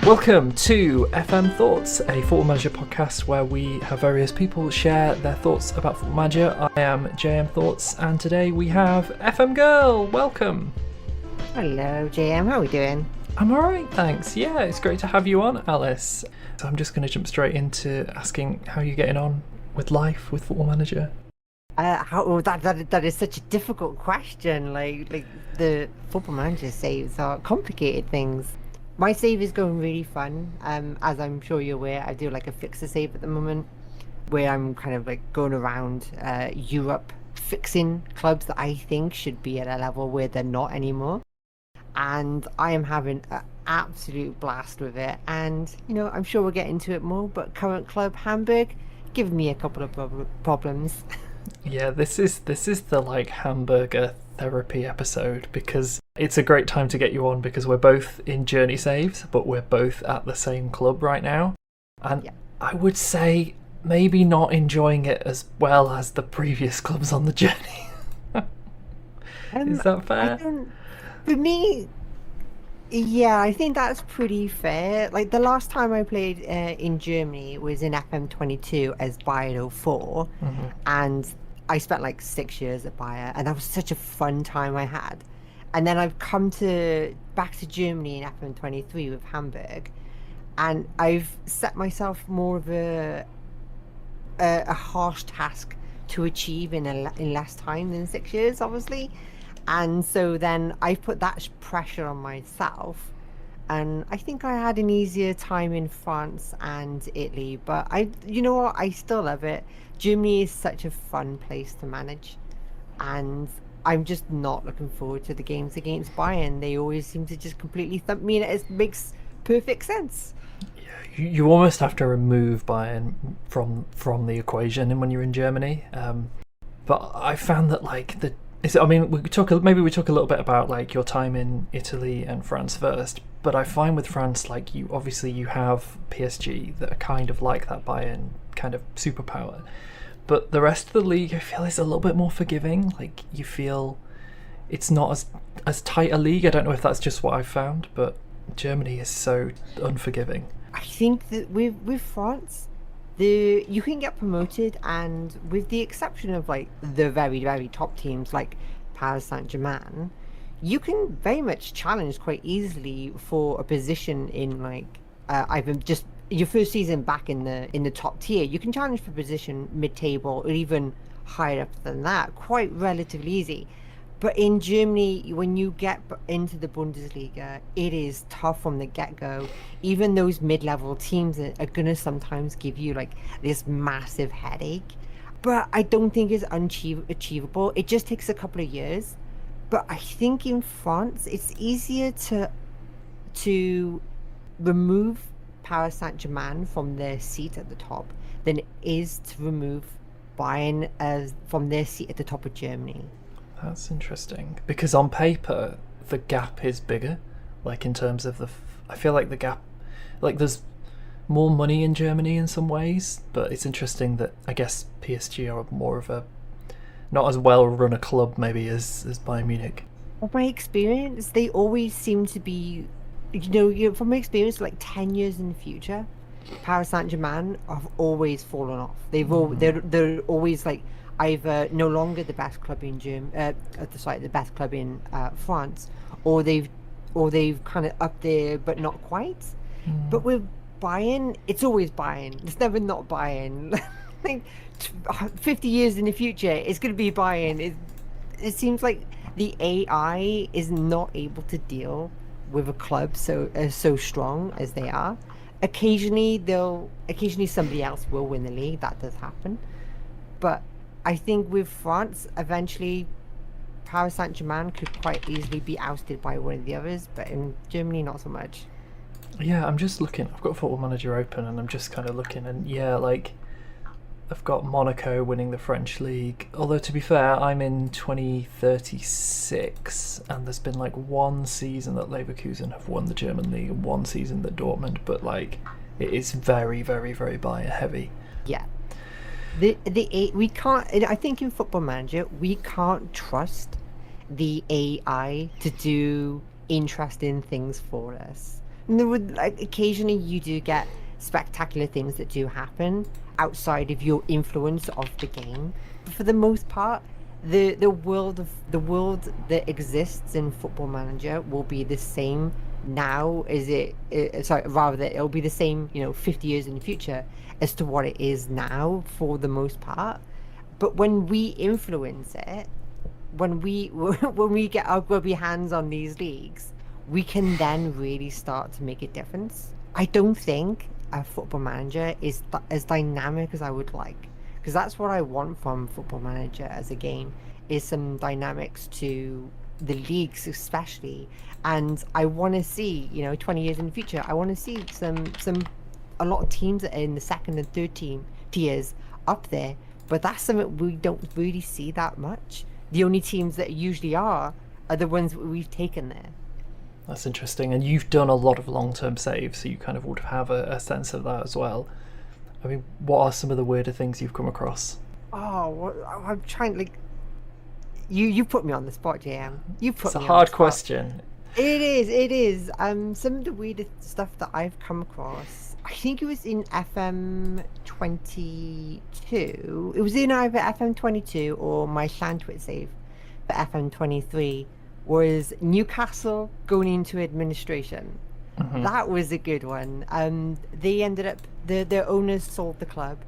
Welcome to FM Thoughts, a Football Manager podcast where we have various people share their thoughts about Football Manager. I am JMThoughts, and today we have FM Girl. Welcome. Hello, JM. How are we doing? I'm alright, thanks. Yeah, it's great to have you on, Alice. So I'm just going to jump straight into asking how you're getting on with life with Football Manager. That is such a difficult question. Like the Football Manager saves are complicated things. My save is going really fun. As I'm sure you're aware, I do like a fixer save at the moment, where I'm kind of like going around Europe fixing clubs that I think should be at a level where they're not anymore. And I am having an absolute blast with it. And I'm sure we'll get into it more. But current club Hamburg, giving me a couple of problems. Yeah, this is the like hamburger therapy episode, because it's a great time to get you on because we're both in journey saves, but we're both at the same club right now. And yeah. I would say maybe not enjoying it as well as the previous clubs on the journey. Is that fair? For me, yeah, I think that's pretty fair. Like the last time I played in Germany was in FM22 as Bayern 04, and I spent like 6 years at Bayern, and that was such a fun time I had. And then I've come back to Germany in FM23 with Hamburg, and I've set myself more of a harsh task to achieve in less time than 6 years, obviously. And so then I put that pressure on myself, and I think I had an easier time in France and Italy, but you know what, I still love it. Germany is such a fun place to manage, and I'm just not looking forward to the games against Bayern. They always seem to just completely thump me, and it makes perfect sense. Yeah, you almost have to remove Bayern from the equation, and when you're in Germany. But I found that we talk a little bit about like your time in Italy and France first. But I find with France, like you have PSG that are kind of like that Bayern kind of superpower. But the rest of the league, I feel, is a little bit more forgiving. Like you feel it's not as tight a league. I don't know if that's just what I've found, but Germany is so unforgiving. I think that with France, you can get promoted, and with the exception of like the very, very top teams like Paris Saint-Germain, you can very much challenge quite easily for a position in like either just your first season back in the top tier. You can challenge for position mid-table or even higher up than that, quite relatively easy. But in Germany, when you get into the Bundesliga, it is tough from the get-go. Even those mid-level teams are going to sometimes give you like this massive headache. But I don't think it's unachievable. It just takes a couple of years. But I think in France, it's easier to remove Paris Saint-Germain from their seat at the top than it is to remove Bayern from their seat at the top of Germany. That's interesting, because on paper the gap is bigger, like in terms of I feel like the gap, like there's more money in Germany in some ways, but it's interesting that I guess PSG are more of a not as well run a club maybe as Bayern Munich. From my experience, they always seem to be, from my experience, like 10 years in the future, Paris Saint-Germain have always fallen off. They're always like either no longer the best club in the best club in France, or they've kind of up there but not quite. But with Bayern, it's always Bayern. It's never not Bayern. Like 50 years in the future, it's going to be Bayern. It seems like the AI is not able to deal with a club so strong as they are. Occasionally somebody else will win the league. That does happen, but I think with France, eventually Paris Saint-Germain could quite easily be ousted by one of the others, but in Germany, not so much. Yeah, I'm just looking. I've got Football Manager open, and I'm just kind of looking, and yeah, like I've got Monaco winning the French league. Although to be fair, I'm in 2036, and there's been like one season that Leverkusen have won the German league, and one season that Dortmund. But like, it is very, very, very Bayern heavy. Yeah. We can't. I think in Football Manager we can't trust the AI to do interesting things for us. And there would, like, occasionally you do get spectacular things that do happen outside of your influence of the game. But for the most part, the world that exists in Football Manager will be the same now as sorry, rather that it'll be the same, 50 years in the future as to what it is now for the most part. But when we influence it, when we when we get our grubby hands on these leagues, we can then really start to make a difference. I don't think a Football Manager is as dynamic as I would like, because that's what I want from Football Manager as a game, is some dynamics to the leagues especially. And I want to see, 20 years in the future, I want to see a lot of teams that are in the second and third tiers up there. But that's something we don't really see that much. The only teams that usually are the ones that we've taken there. That's interesting. And you've done a lot of long-term saves, so you kind of would have a sense of that as well. I mean, what are some of the weirder things you've come across? Oh, I'm trying, like... You put me on the spot, JM. You put It's a me on hard the spot. question. It is. Some of the weirdest stuff that I've come across, I think it was in FM 22. It was in either FM 22 or my Shantwit save for FM 23, was Newcastle going into administration. Mm-hmm. That was a good one. They ended up, their owners sold the club.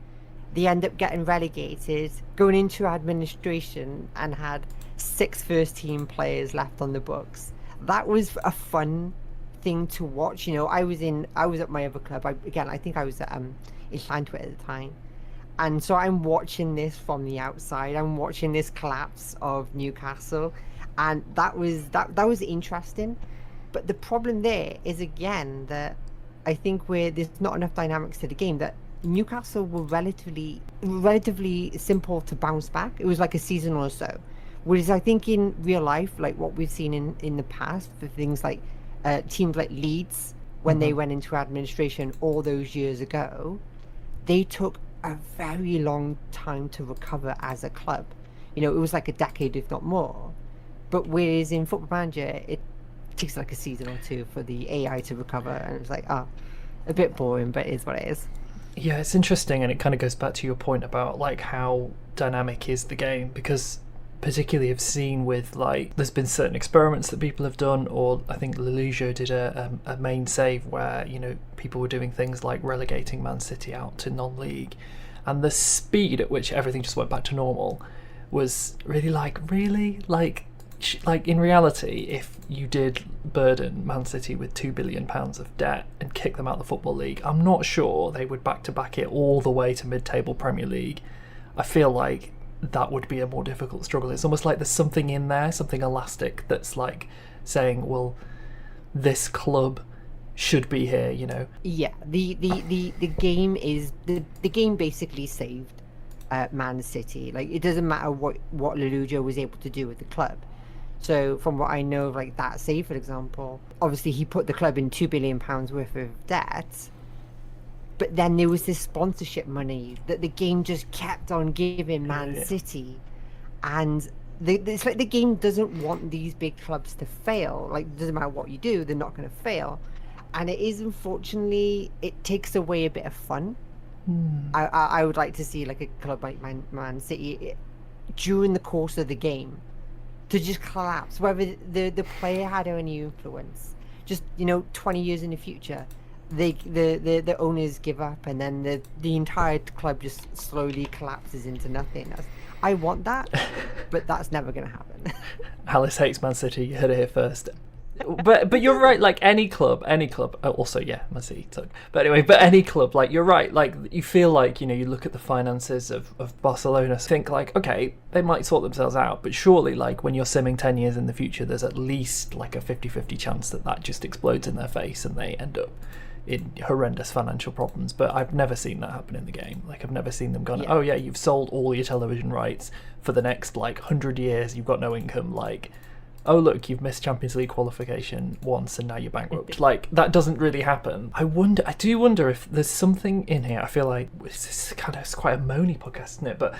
They end up getting relegated, going into administration, and had 6 first-team players left on the books. That was a fun thing to watch. I was at my other club. I think I was at in Llantwit at the time, and so I'm watching this from the outside. I'm watching this collapse of Newcastle, and that was interesting. But the problem there is, again, that I think there's not enough dynamics to the game, that Newcastle were relatively simple to bounce back. It was like a season or so. Whereas I think in real life, like what we've seen in the past for things like teams like Leeds, when they went into administration all those years ago, they took a very long time to recover as a club. It was like a decade, if not more. But whereas in Football Manager, it takes like a season or two for the AI to recover, and it's like, a bit boring, but it is what it is. Yeah, it's interesting, and it kind of goes back to your point about like how dynamic is the game, because particularly I've seen with, like, there's been certain experiments that people have done, or I think Lelujo did a main save where, people were doing things like relegating Man City out to non-league, and the speed at which everything just went back to normal was really like in reality, if you did burden Man City with £2 billion of debt and kick them out of the Football League, I'm not sure they would back-to-back it all the way to mid-table Premier League. I feel like that would be a more difficult struggle. It's almost like there's something in there, something elastic, that's like saying, well, this club should be here, Yeah, the game is the game basically saved Man City. Like, it doesn't matter what Lelujo was able to do with the club. So from what I know of, like, that save, for example, obviously he put the club in £2 billion worth of debt, but then there was this sponsorship money that the game just kept on giving Man City, and it's like the game doesn't want these big clubs to fail. Like, it doesn't matter what you do, they're not going to fail, and it is, unfortunately, it takes away a bit of fun. I would like to see, like, a club like Man City during the course of the game to just collapse, whether the player had any influence. Just 20 years in the future, the owners give up, and then the entire club just slowly collapses into nothing. I want that, but that's never going to happen. Alice hates Man City. You heard it here first. But you're right, like any club, also, yeah, Man City took. But anyway, any club, like, you're right, like, you feel like, you look at the finances of Barcelona, think like, okay, they might sort themselves out, but surely, like, when you're simming 10 years in the future, there's at least like a 50-50 chance that just explodes in their face and they end up in horrendous financial problems. But I've never seen that happen in the game. Like, I've never seen them gone, oh yeah, you've sold all your television rights for the next, like, 100 years, you've got no income, like, oh look, you've missed Champions League qualification once and now you're bankrupt. Like, that doesn't really happen. I do wonder if there's something in here. I feel like it's quite a moany podcast, isn't it? But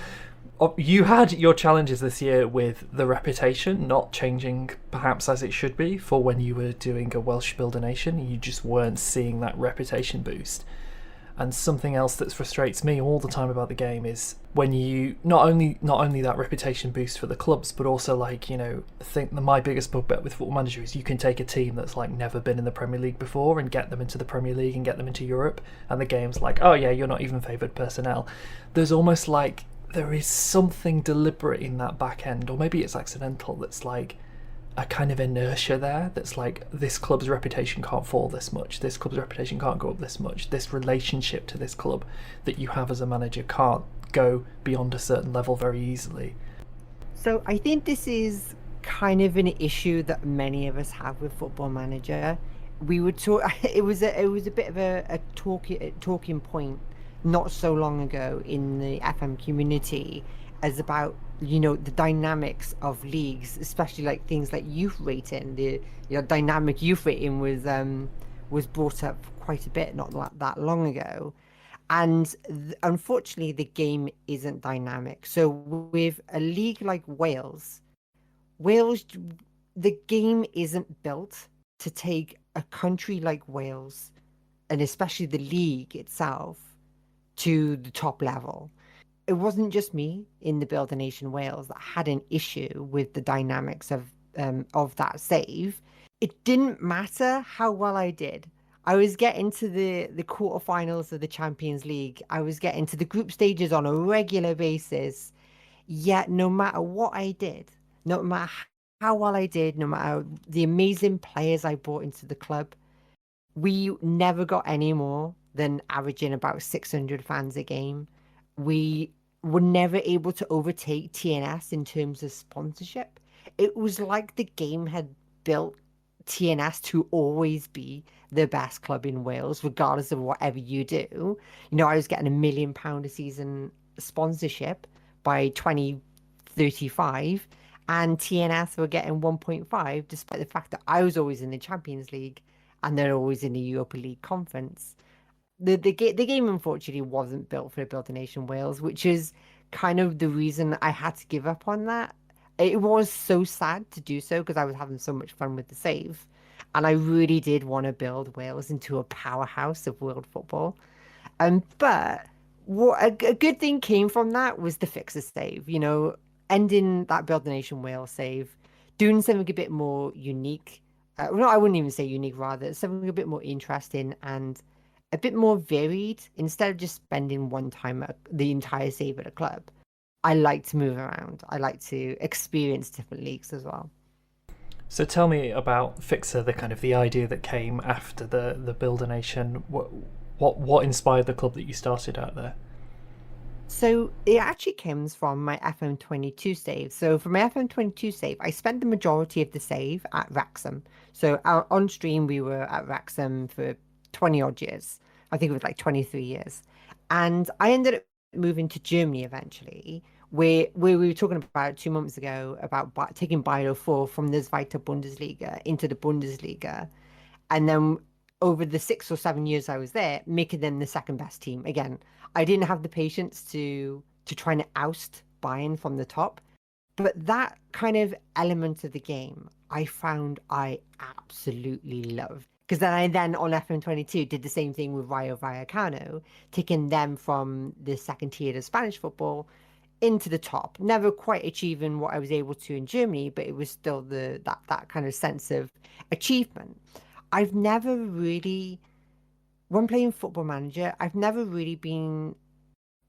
You had your challenges this year with the reputation not changing perhaps as it should be for when you were doing a Welsh Builder Nation. You just weren't seeing that reputation boost. And something else that frustrates me all the time about the game is when you not only that reputation boost for the clubs, but also like, I think that my biggest bugbear with Football Manager is you can take a team that's like never been in the Premier League before and get them into the Premier League and get them into Europe, and the game's like, oh yeah, you're not even favoured personnel. There's almost like there is something deliberate in that back end, or maybe it's accidental, that's like a kind of inertia there that's like, this club's reputation can't fall this much, this club's reputation can't go up this much, this relationship to this club that you have as a manager can't go beyond a certain level very easily. So I think this is kind of an issue that many of us have with Football Manager. We would talk. It was a bit of a talking point not so long ago in the FM community, as about the dynamics of leagues, especially like things like youth rating. The dynamic youth rating was brought up quite a bit not that long ago, and unfortunately the game isn't dynamic. So with a league like Wales, the game isn't built to take a country like Wales, and especially the league itself, to the top level. It wasn't just me in the Build a Nation Wales that had an issue with the dynamics of that save. It didn't matter how well I did. I was getting to the quarterfinals of the Champions League. I was getting to the group stages on a regular basis. Yet, no matter what I did, no matter how well I did, no matter the amazing players I brought into the club, we never got any more than averaging about 600 fans a game. We were never able to overtake TNS in terms of sponsorship. It was like the game had built TNS to always be the best club in Wales, regardless of whatever you do. I was getting £1 million a season sponsorship by 2035, and TNS were getting 1.5, despite the fact that I was always in the Champions League and they're always in the Europa League conference. The game unfortunately wasn't built for Build a Nation Wales, which is kind of the reason I had to give up on that. It was so sad to do so because I was having so much fun with the save, and I really did want to build Wales into a powerhouse of world football. But what a good thing came from that was the fixer save. Ending that Build the Nation Wales save, doing something a bit more unique. Well, no, I wouldn't even say unique, rather something a bit more interesting and a bit more varied. Instead of just spending one time the entire save at a club, I like to move around. I like to experience different leagues as well. So tell me about Fixer, the kind of the idea that came after the Builder Nation. What inspired the club that you started out there? So it actually comes from my FM22 save. So for my FM22 save, I spent the majority of the save at Wrexham. So on stream, we were at Wrexham for 20 odd years. I think it was like 23 years. And I ended up moving to Germany eventually, where we were talking about 2 months ago about taking Bio 4 from the Zweite Bundesliga into the Bundesliga. And then over the 6 or 7 years I was there, making them the second best team. Again, I didn't have the patience to try and oust Bayern from the top, but that kind of element of the game I found I absolutely loved. Because then on FM22 did the same thing with Rayo Vallecano, taking them from the second tier of Spanish football into the top. Never quite achieving what I was able to in Germany, but it was still that kind of sense of achievement. I've never really, when playing Football Manager, I've never really been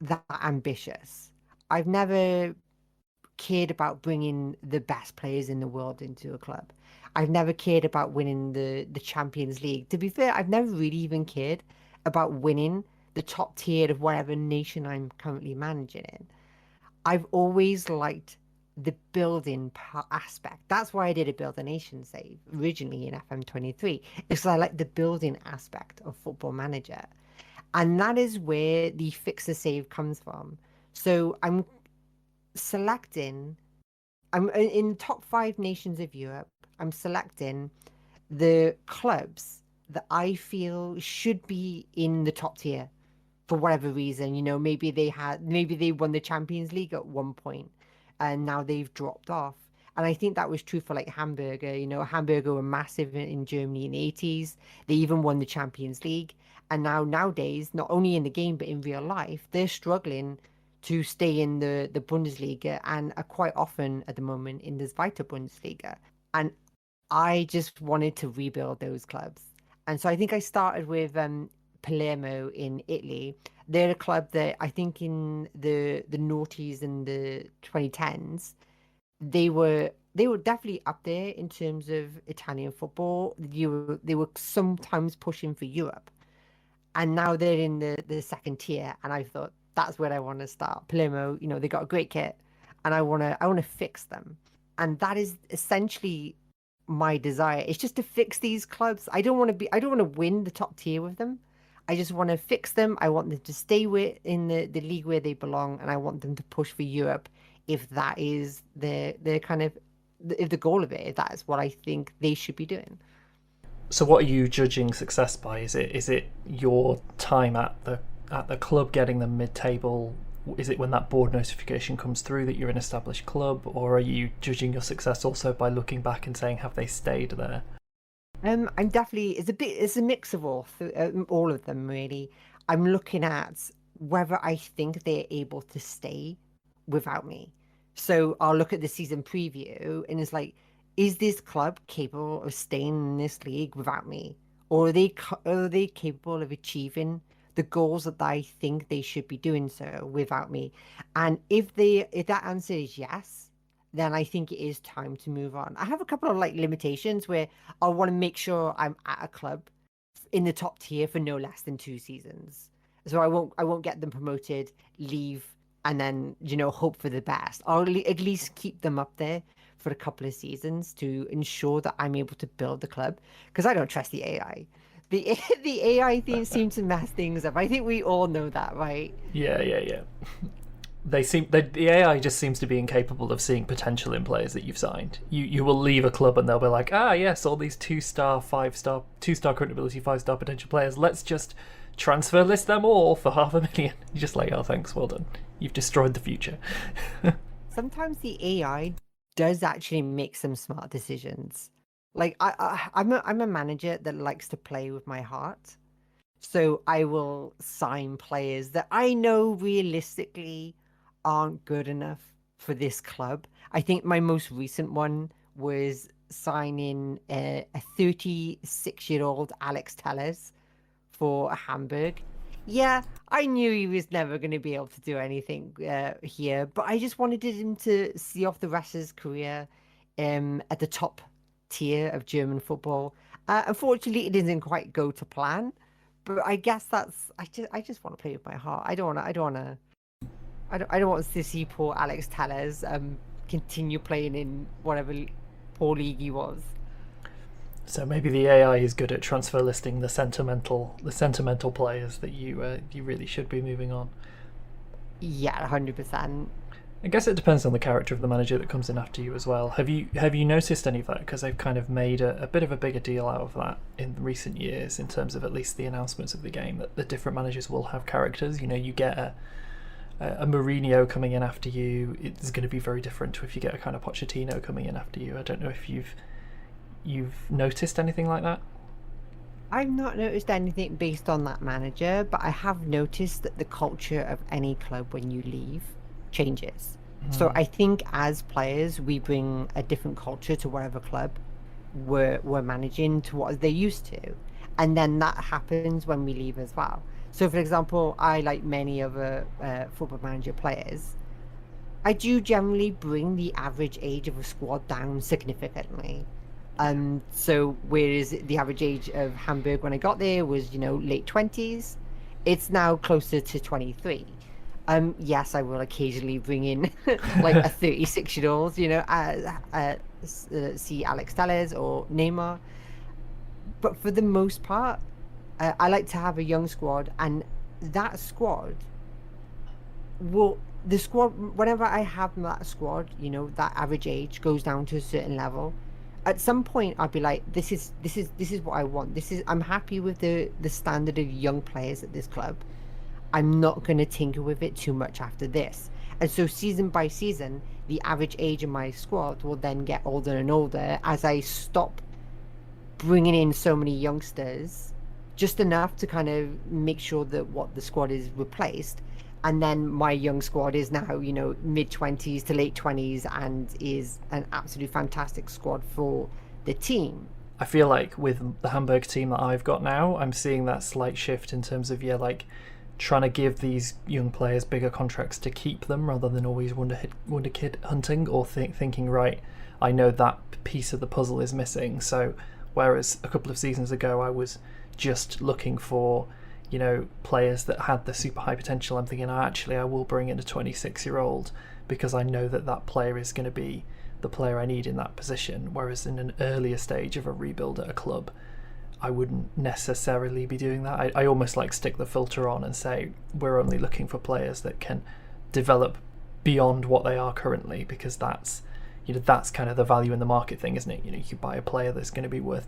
that ambitious. I've never cared about bringing the best players in the world into a club. I've never cared about winning the Champions League. To be fair, I've never really even cared about winning the top tier of whatever nation I'm currently managing in. I've always liked the building aspect. That's why I did a Build a Nation save originally in FM23. It's I like the building aspect of Football Manager. And that is where the fixer save comes from. So selecting, I'm in the top 5 nations of Europe, I'm selecting the clubs that I feel should be in the top tier. for whatever reason. Maybe they won the Champions League at one point, and now they've dropped off. And I think that was true for like Hamburger. Hamburger were massive in Germany in the 80s. They even won the Champions League. And nowadays, not only in the game but in real life, they're struggling to stay in the Bundesliga and are quite often at the moment in the Zweite Bundesliga. And I just wanted to rebuild those clubs. And so I think I started with Palermo in Italy. They're a club that I think in the noughties and the 2010s, they were definitely up there in terms of Italian football. They were sometimes pushing for Europe, and now they're in the second tier. And I thought that's where I want to start. Palermo, they got a great kit, and I want to fix them, and that is essentially my desire. It's just to fix these clubs. I don't want to win the top tier with them. I just want to fix them. I want them to stay in the league where they belong, and I want them to push for Europe if that is their kind of, if the goal of it, if that's what I think they should be doing. So what are you judging success by? Is it your time at the club getting them mid-table? Is it when that board notification comes through that you're an established club, or are you judging your success also by looking back and saying, have they stayed there? I'm definitely, it's a mix of all of them really. I'm looking at whether I think they're able to stay without me. So I'll look at the season preview and it's like, is this club capable of staying in this league without me? Or are they capable of achieving the goals that I think they should be doing so without me? And if that answer is yes, then I think it is time to move on. I have a couple of like limitations where I want to make sure I'm at a club in the top tier for no less than 2 seasons. So I won't get them promoted, leave, and then hope for the best. I'll at least keep them up there for a couple of seasons to ensure that I'm able to build the club, because I don't trust the AI. The AI things seem to mess things up. I think we all know that, right? Yeah. The AI just seems to be incapable of seeing potential in players that you've signed. You will leave a club and they'll be like, yes, all these 2-star, 5-star, 2-star current ability, 5-star potential players. Let's just transfer list them all for $500,000. You're just like, oh, thanks, well done. You've destroyed the future. Sometimes the AI does actually make some smart decisions. Like I'm a manager that likes to play with my heart. So I will sign players that I know realistically aren't good enough for this club. I think my most recent one was signing a 36-year-old Alex Telles for Hamburg. Yeah, I knew he was never going to be able to do anything here, but I just wanted him to see off the rest of his career at the top tier of German football. Unfortunately, it didn't quite go to plan, but I guess I just want to play with my heart. I don't want to see poor Alex Telles continue playing in whatever poor league he was. So maybe the AI is good at transfer listing the sentimental players that you really should be moving on. Yeah, 100%. I guess it depends on the character of the manager that comes in after you as well. Have you noticed any of that? Because they've kind of made a bit of a bigger deal out of that in recent years, in terms of at least the announcements of the game, that the different managers will have characters. You get a Mourinho coming in after you. It's going to be very different to if you get a kind of Pochettino coming in after you. I don't know if you've noticed anything like that. I've not noticed anything based on that manager, but I have noticed that the culture of any club when you leave changes. So I think as players we bring a different culture to whatever club we're managing to what they're used to, and then that happens when we leave as well. So for example, I, like many other football manager players, I do generally bring the average age of a squad down significantly. So whereas the average age of Hamburg when I got there was late 20s, it's now closer to 23. Yes, I will occasionally bring in like a 36-year-old, see Alex Telles or Neymar. But for the most part, I like to have a young squad, and that squad whenever I have that squad, that average age goes down to a certain level. At some point, I'll be like, this is what I want. I'm happy with the standard of young players at this club. I'm not going to tinker with it too much after this. And so season by season, the average age of my squad will then get older and older as I stop bringing in so many youngsters, just enough to kind of make sure that what the squad is replaced. And then my young squad is now, mid-20s to late 20s and is an absolutely fantastic squad for the team. I feel like with the Hamburg team that I've got now, I'm seeing that slight shift in terms of, trying to give these young players bigger contracts to keep them rather than always wonder kid hunting or thinking, right, I know that piece of the puzzle is missing. So whereas a couple of seasons ago I was just looking for, players that had the super high potential, I'm thinking, I will bring in a 26-year-old because I know that player is going to be the player I need in that position. Whereas in an earlier stage of a rebuild at a club, I wouldn't necessarily be doing that. I almost stick the filter on and say we're only looking for players that can develop beyond what they are currently, because that's kind of the value in the market thing, isn't it? You buy a player that's going to be worth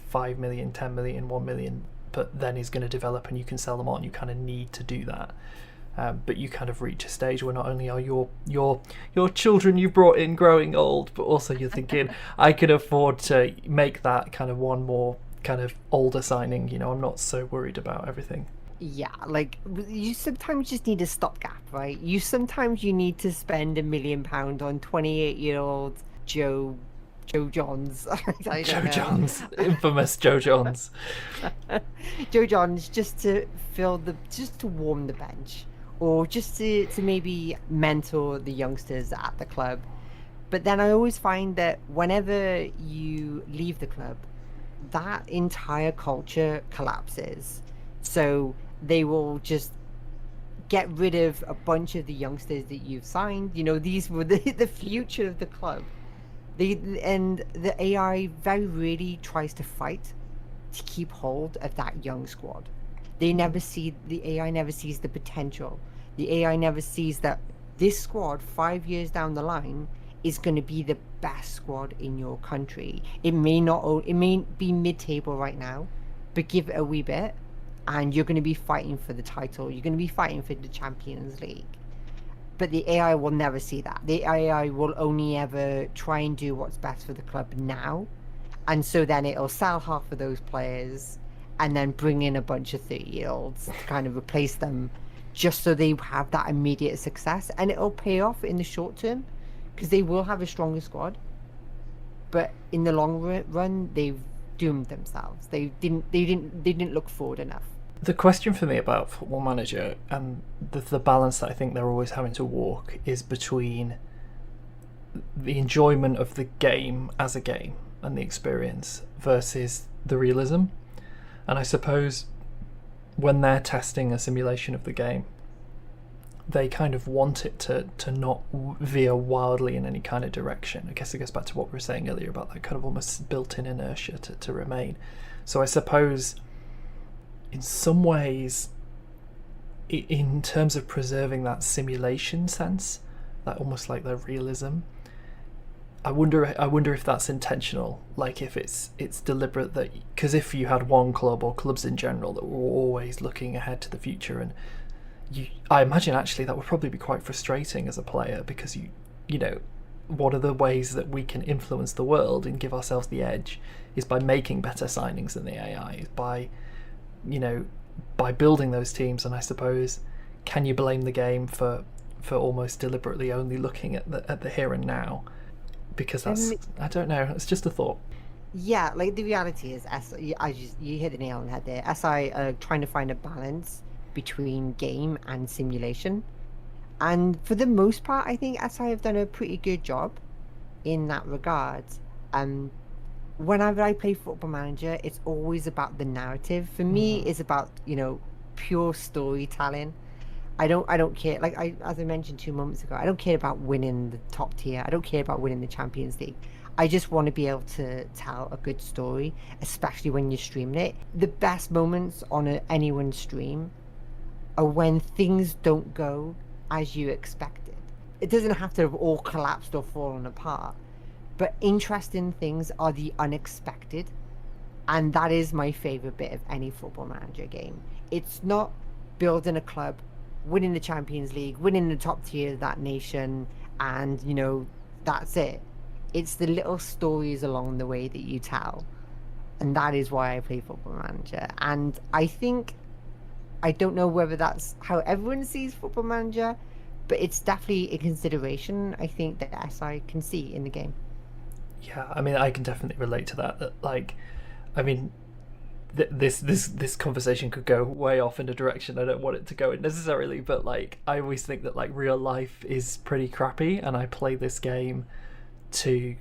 5 million, 10 million, 1 million, but then he's going to develop and you can sell them on. You kind of need to do that. But you kind of reach a stage where not only are your children you brought in growing old, but also you're thinking, I could afford to make that kind of one more kind of older signing. I'm not so worried about everything. Yeah, you sometimes just need a stopgap, right? Sometimes you need to spend £1 million on 28-year-old Joe Johns. Joe Johns, infamous Joe Johns. Joe Johns, just to warm the bench, or just to maybe mentor the youngsters at the club. But then I always find that whenever you leave the club, that entire culture collapses. So they will just get rid of a bunch of the youngsters that you've signed. These were the future of the club. And the AI very rarely tries to fight to keep hold of that young squad. The AI never sees the potential. The AI never sees that this squad 5 years down the line is going to be the best squad in your country. It may be mid-table right now, but give it a wee bit and you're going to be fighting for the title. You're going to be fighting for the Champions League. But the AI will never see that. The AI will only ever try and do what's best for the club now. And so then it'll sell half of those players and then bring in a bunch of 30-year-olds to kind of replace them, just so they have that immediate success. And it'll pay off in the short term because they will have a stronger squad. But in the long run, they've doomed themselves. They didn't look forward enough. The question for me about Football Manager and the balance that I think they're always having to walk is between the enjoyment of the game as a game and the experience versus the realism. And I suppose when they're testing a simulation of the game, they kind of want it to not veer wildly in any kind of direction. I guess it goes back to what we were saying earlier about that kind of almost built-in inertia to remain. So I suppose in some ways, in terms of preserving that simulation sense, that almost like the realism, I wonder if that's intentional, if it's deliberate, that because if you had one club or clubs in general that were always looking ahead to the future, and I imagine actually that would probably be quite frustrating as a player, because what are the ways that we can influence the world and give ourselves the edge is by making better signings than the AI, by building those teams. And I suppose, can you blame the game for almost deliberately only looking at the here and now? Because that's, I don't know, it's just a thought. Yeah, the reality is, you hit the nail on the head there. SI are trying to find a balance between game and simulation. And for the most part, I think SI have done a pretty good job in that regard. Whenever I play Football Manager, it's always about the narrative. For me, it's about, pure storytelling. I don't care. As I mentioned 2 moments ago, I don't care about winning the top tier. I don't care about winning the Champions League. I just want to be able to tell a good story, especially when you're streaming it. The best moments on anyone's stream are when things don't go as you expected. It doesn't have to have all collapsed or fallen apart, but interesting things are the unexpected. And that is my favorite bit of any Football Manager game. It's not building a club, winning the Champions League, winning the top tier of that nation, and that's it. It's the little stories along the way that you tell, and that is why I play Football Manager. And I don't know whether that's how everyone sees Football Manager, but it's definitely a consideration I think that SI can see in the game. Yeah, I mean, I can definitely relate to that. That like, I mean, this conversation could go way off in a direction I don't want it to go in necessarily, but like, I always think that like real life is pretty crappy, and I play this game to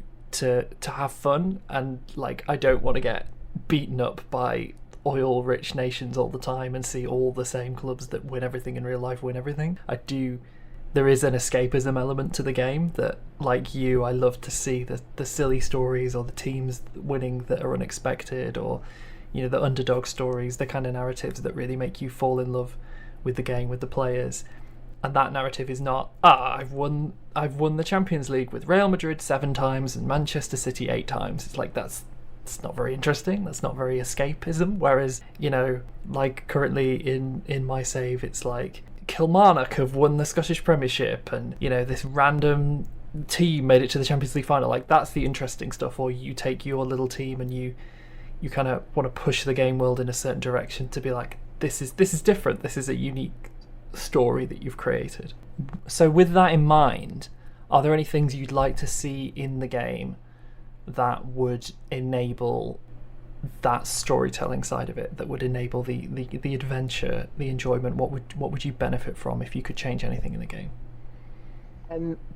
have fun, and like, I don't want to get beaten up by oil-rich nations all the time and see all the same clubs that win everything in real life win everything. There is an escapism element to the game that, like you, I love to see the silly stories or the teams winning that are unexpected, or the underdog stories, the kind of narratives that really make you fall in love with the game, with the players. And that narrative is not, I've won the Champions League with Real Madrid 7 times and Manchester City 8 times. It's like, it's not very interesting. That's not very escapism. Whereas, like currently in my save, it's like Kilmarnock have won the Scottish Premiership, and this random team made it to the Champions League final. Like, that's the interesting stuff. Or you take your little team and you kind of want to push the game world in a certain direction to be like, this is different. This is a unique story that you've created. So with that in mind, are there any things you'd like to see in the game that would enable that storytelling side of it, that would enable the adventure, the enjoyment? What would you benefit from if you could change anything in the game?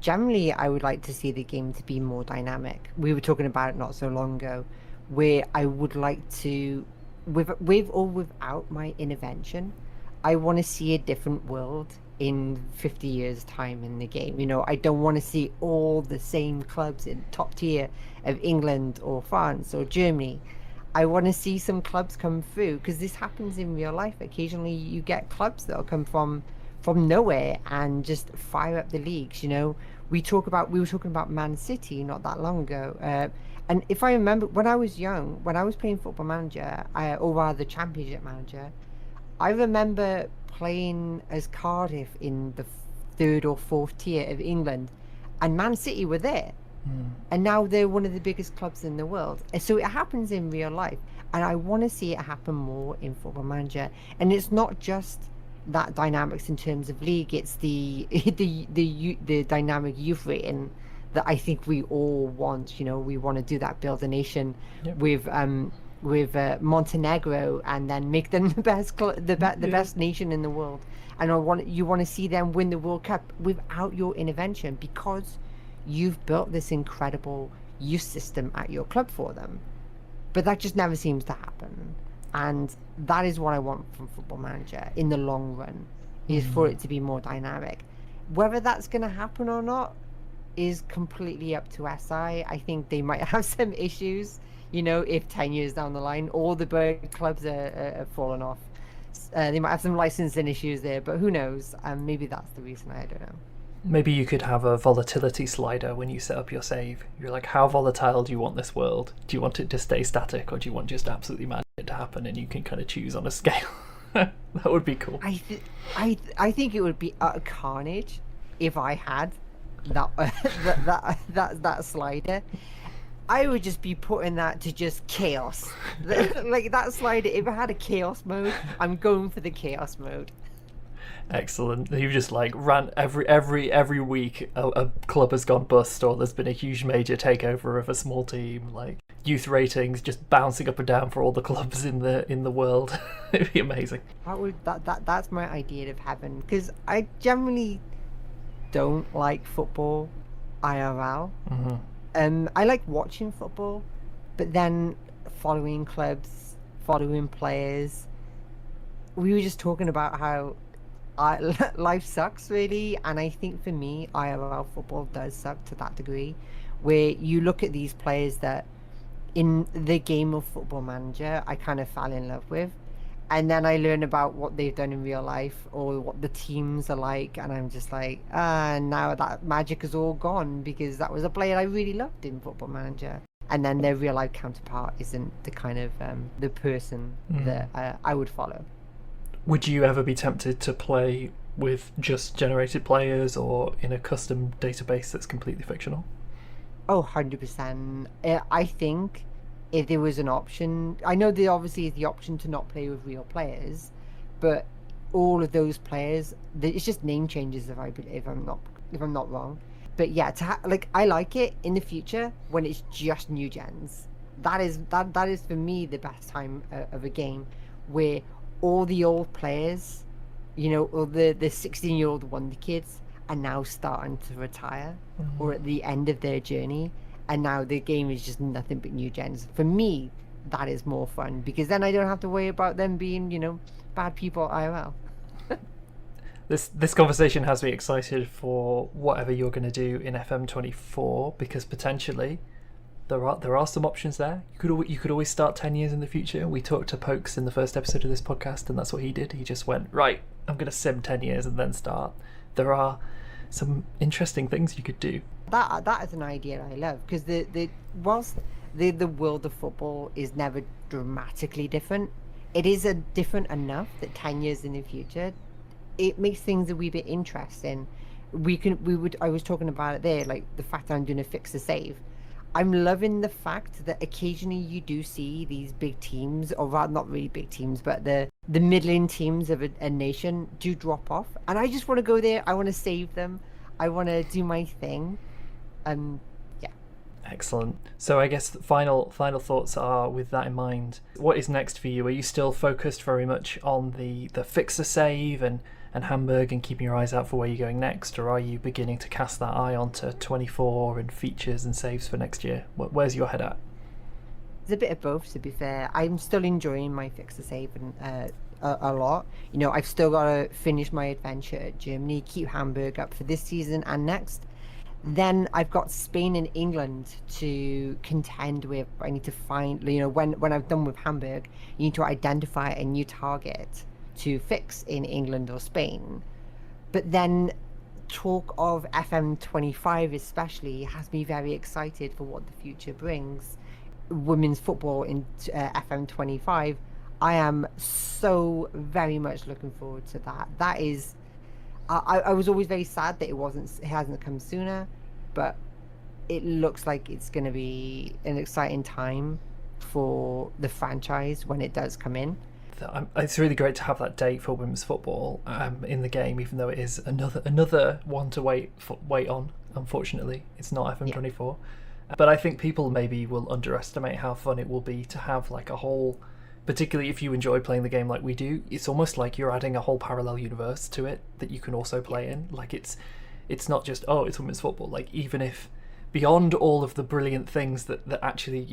Generally, I would like to see the game to be more dynamic. We were talking about it not so long ago, where I would like to, with or without my intervention, I want to see a different world in 50 years' time in the game. I don't want to see all the same clubs in top tier of England or France or Germany. I want to see some clubs come through, because this happens in real life. Occasionally you get clubs that'll come from nowhere and just fire up the leagues. We were talking about Man City not that long ago, and if I remember, when I was young, when I was playing Football Manager, or rather Championship Manager, I remember playing as Cardiff in the 3rd or 4th tier of England, and Man City were there. And now they're one of the biggest clubs in the world. And so it happens in real life, and I want to see it happen more in Football Manager. And it's not just that dynamics in terms of league; it's the dynamic you've written that I think we all want. We want to do that, build a nation. Yep. with Montenegro, and then make them the best nation in the world. And you want to see them win the World Cup without your intervention, because you've built this incredible youth system at your club for them. But that just never seems to happen, and that is what I want from Football Manager in the long run, is for it to be more dynamic. Whether that's going to happen or not is completely up to SI. I think they might have some issues, if 10 years down the line all the big clubs are falling off. They might have some licensing issues there, but who knows? Maybe that's the reason. I don't know. Maybe you could have a volatility slider when you set up your save. You're like, how volatile do you want this world? Do you want it to stay static, or do you want just absolutely mad shit to happen, and you can kind of choose on a scale? That would be cool. I think it would be utter carnage if I had that slider. I would just be putting that to just chaos. Like, that slider, if it had a chaos mode, I'm going for the chaos mode. Excellent. You've just like ran every week a club has gone bust, or there's been a huge major takeover of a small team. Like, youth ratings just bouncing up and down for all the clubs in the world. It'd be amazing. That's my idea of heaven, because I generally don't like football IRL. I like watching football, but then following clubs, following players. We were just talking about how life sucks, really, and I think for me IRL football does suck to that degree, where you look at these players that in the game of Football Manager I kind of fell in love with, and then I learn about what they've done in real life or what the teams are like, and I'm just like, now that magic is all gone, because that was a player I really loved in Football Manager, and then their real life counterpart isn't the kind of the person that I would follow. Would you ever be tempted to play with just generated players or in a custom database that's completely fictional? Oh, 100%. I think if there was an option, I know there obviously is the option to not play with real players, but all of those players, it's just name changes if I'm not wrong. But yeah, like I like it in the future when it's just new gens. That is for me the best time of a game where all the old players, all the 16-year-old wonder kids are now starting to retire or at the end of their journey, and now the game is just nothing but new gens. For me, that is more fun because then I don't have to worry about them being, bad people IRL. This conversation has me excited for whatever you're going to do in FM24, because potentially there are some options there. You could always start 10 years in the future. We talked to Pokes in the first episode of this podcast, and that's what he did. He just went, right, I'm going to sim 10 years and then start. There are some interesting things you could do. That is an idea I love, because whilst the world of football is never dramatically different, it is different enough that 10 years in the future, it makes things a wee bit interesting. I was talking about it there, like the fact that I'm doing a fix to save. I'm loving the fact that occasionally you do see these big teams, or rather not really big teams, but the middling teams of a nation do drop off, and I just want to go there. I want to save them. I want to do my thing. Yeah. Excellent. So I guess the final thoughts are, with that in mind, what is next for you? Are you still focused very much on the fixer save and Hamburg and keeping your eyes out for where you're going next, or are you beginning to cast that eye onto 24 and features and saves for next year? Where's your head at? It's a bit of both, to be fair. I'm still enjoying my fixer save and a lot. I've still got to finish my adventure at Germany, keep Hamburg up for this season and next. Then I've got Spain and England to contend with. I need to find, when I've done with Hamburg, you need to identify a new target to fix in England or Spain. But then talk of FM25 especially has me very excited for what the future brings. Women's football in FM25, I am so very much looking forward to that. That is, I was always very sad that it hasn't come sooner, but it looks like it's going to be an exciting time for the franchise when it does come in. It's really great to have that date for women's football in the game, even though it is another one to wait on. Unfortunately, it's not FM24. Yeah. But I think people maybe will underestimate how fun it will be to have like a whole, particularly if you enjoy playing the game like we do, it's almost like you're adding a whole parallel universe to it that you can also play in. Like it's not just, it's women's football. Like, even if beyond all of the brilliant things that actually,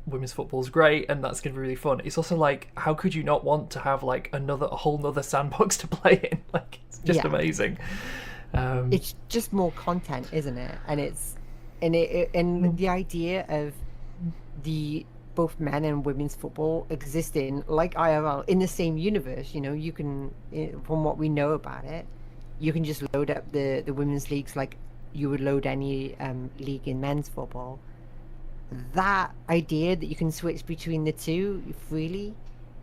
women's football's great and that's going to be really fun, it's also like, how could you not want to have like a whole nother sandbox to play in? Like, it's just amazing. It's just more content, isn't it? And the idea of the both men and women's football existing like IRL in the same universe, you can, from what we know about it, you can just load up the women's leagues like you would load any league in men's football. That idea that you can switch between the two freely,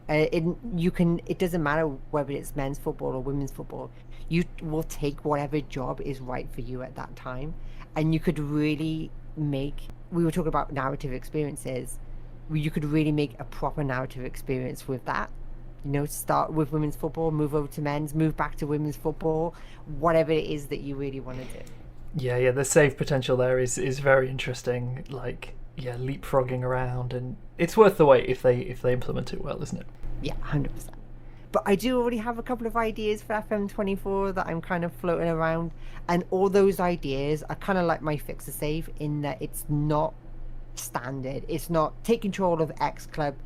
it doesn't matter whether it's men's football or women's football. You will take whatever job is right for you at that time, and you could really make. We were talking about narrative experiences. You could really make a proper narrative experience with that. Start with women's football, move over to men's, move back to women's football, whatever it is that you really want to do. Yeah, the save potential there is very interesting. Like, leapfrogging around, and it's worth the wait if they implement it well, isn't it? Yeah, 100%. But I do already have a couple of ideas for FM24 that I'm kind of floating around, and all those ideas are kind of like my fixer save in that it's not standard. It's not take control of X club,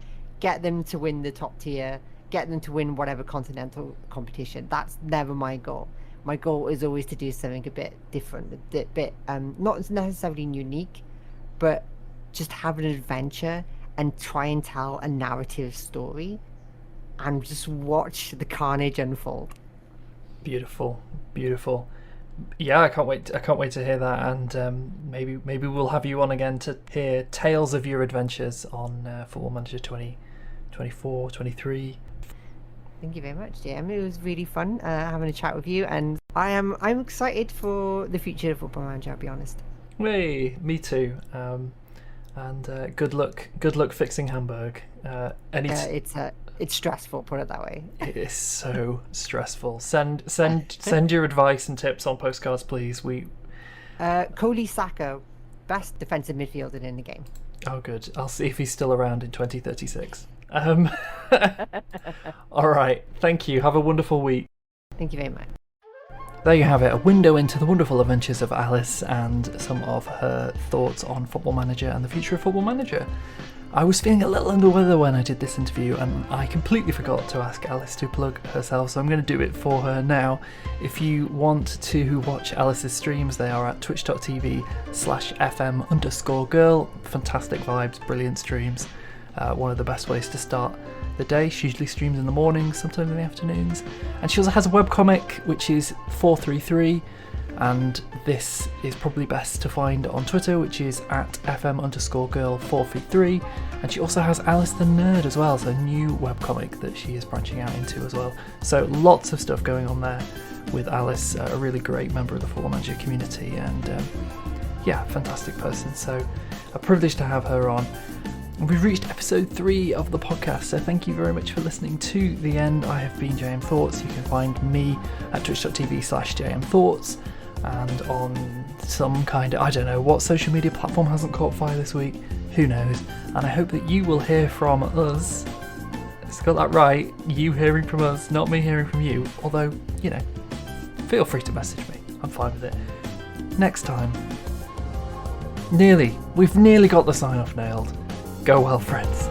get them to win the top tier, get them to win whatever continental competition. That's never my goal. My goal is always to do something a bit different, a bit not necessarily unique, but just have an adventure and try and tell a narrative story and just watch the carnage unfold. Beautiful. Yeah, I can't wait to hear that, and maybe we'll have you on again to hear tales of your adventures on Football Manager 2024, 23. Thank you very much, JM. It was really fun having a chat with you, and I'm excited for the future of Football Manager. I'll be honest. Hey, me too. And good luck fixing Hamburg. It's stressful, put it that way. It is so stressful. Send your advice and tips on postcards, please. Koli Saka, best defensive midfielder in the game. Oh, good. I'll see if he's still around in 2036. All right. Thank you. Have a wonderful week. Thank you very much. There you have it, a window into the wonderful adventures of Alice and some of her thoughts on Football Manager and the future of Football Manager. I was feeling a little under the weather when I did this interview, and I completely forgot to ask Alice to plug herself, so I'm going to do it for her now. If you want to watch Alice's streams, they are at twitch.tv/FM_girl. Fantastic vibes, brilliant streams. One of the best ways to start the day. She usually streams in the mornings, sometimes in the afternoons. And she also has a webcomic, which is 433, and this is probably best to find on Twitter, which is at FM_girl433. And she also has Alice the Nerd as well, so a new webcomic that she is branching out into as well. So lots of stuff going on there with Alice, a really great member of the Football Manager community, and fantastic person. So a privilege to have her on. We've reached episode 3 of the podcast, so thank you very much for listening to the end. I have been JMThoughts. You can find me at twitch.tv/JMThoughts and on some kind of, I don't know, what social media platform hasn't caught fire this week? Who knows? And I hope that you will hear from us. It's got that right, you hearing from us, not me hearing from you. Although, feel free to message me. I'm fine with it. Next time. We've nearly got the sign-off nailed. Go well, friends.